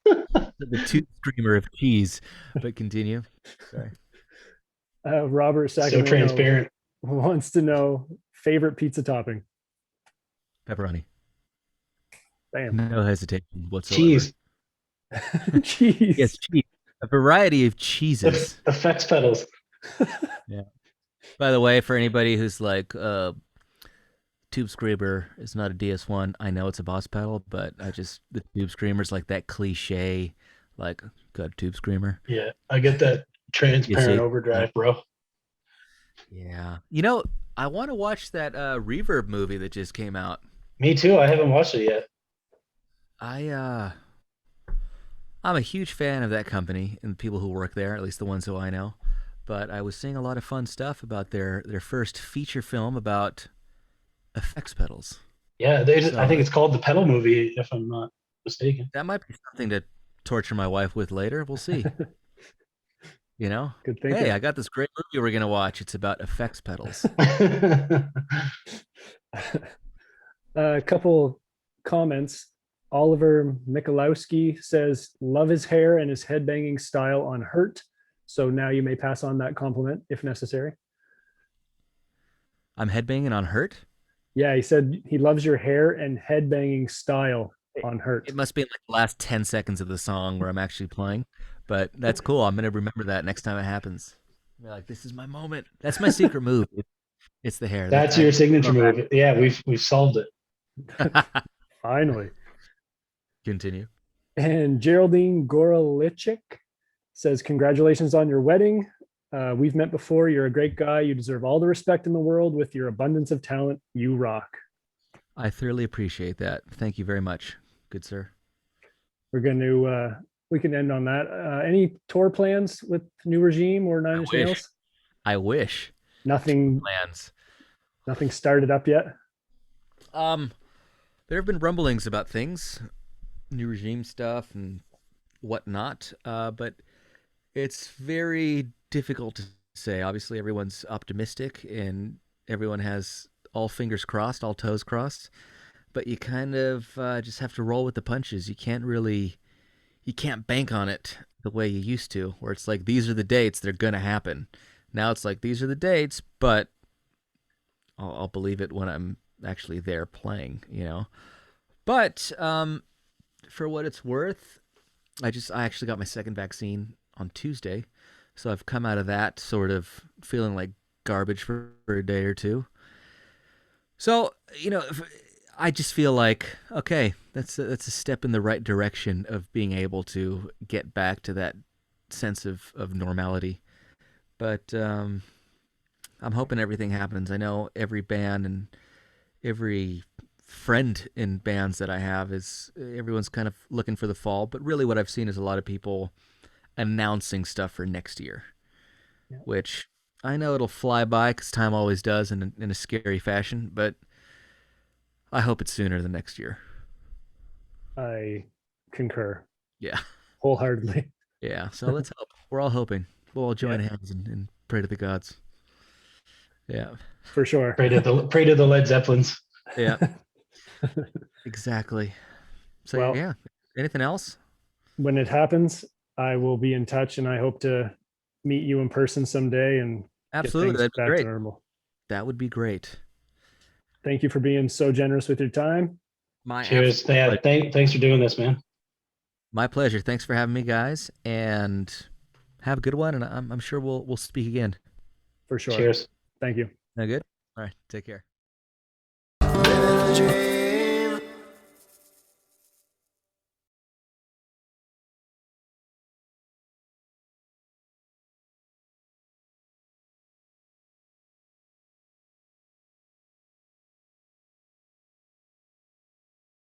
The tooth screamer of cheese. But continue. Sorry. Robert Sacramento. So transparent. wants to know favorite pizza topping. Pepperoni. Bam. No hesitation whatsoever. Cheese. Cheese. Yes, cheese. A variety of cheeses. Effects pedals. Yeah. By the way, for anybody who's like, Tube Screamer is not a DS1. I know it's a Boss pedal, but the Tube Screamer's like that cliche, like, got a Tube Screamer. Yeah, I get that transparent overdrive, bro. Yeah. I want to watch that Reverb movie that just came out. Me too. I haven't watched it yet. I'm a huge fan of that company and the people who work there, at least the ones who I know. But I was seeing a lot of fun stuff about their first feature film about effects pedals. Yeah, I think it's called The Pedal Movie, if I'm not mistaken. That might be something to torture my wife with later. We'll see. Good thinking. Hey, I got this great movie we're gonna watch. It's about effects pedals. A couple comments. Oliver Mikulowski says, love his hair and his headbanging style on Hurt. So now you may pass on that compliment if necessary. I'm headbanging on Hurt? Yeah, he said he loves your hair and headbanging style on Hurt. It must be in like the last 10 seconds of the song where I'm actually playing. But that's cool. I'm going to remember that next time it happens. Be like, this is my moment. That's my secret move. It's the hair. That's your signature move. Yeah, we've solved it. Finally. Continue. And Geraldine Gorolichik says, congratulations on your wedding. We've met before. You're a great guy. You deserve all the respect in the world. With your abundance of talent, you rock. I thoroughly appreciate that. Thank you very much. Good sir. We're going to, we can end on that. Any tour plans with New Regime or Nine Inch Nails? I wish. Nothing plans. Nothing started up yet? There have been rumblings about things, New Regime stuff and whatnot, but it's very difficult to say. Obviously, everyone's optimistic and everyone has all fingers crossed, all toes crossed, but you kind of just have to roll with the punches. You can't bank on it the way you used to, where it's like, these are the dates, they're going to happen. Now it's like, these are the dates, but I'll believe it when I'm actually there playing, But for what it's worth, I actually got my second vaccine on Tuesday, so I've come out of that sort of feeling like garbage for a day or two. So, I just feel like, okay, that's a step in the right direction of being able to get back to that sense of normality. But I'm hoping everything happens. I know every band and every friend in bands that I have everyone's kind of looking for the fall, but really what I've seen is a lot of people announcing stuff for next year, which I know it'll fly by because time always does in a scary fashion, but I hope it's sooner than next year. I concur. Yeah. Wholeheartedly. Yeah. So let's hope. We're all hoping. We'll all join hands and pray to the gods. Yeah. For sure. Pray to the Led Zeppelins. Yeah. Exactly. So yeah. Anything else? When it happens, I will be in touch, and I hope to meet you in person someday and absolutely, that'd be great. That would be great. Thank you for being so generous with your time. Cheers. Yeah, thanks for doing this, man. My pleasure. Thanks for having me, guys, and have a good one. And I'm sure we'll speak again. For sure. Cheers. Thank you. No good. All right. Take care.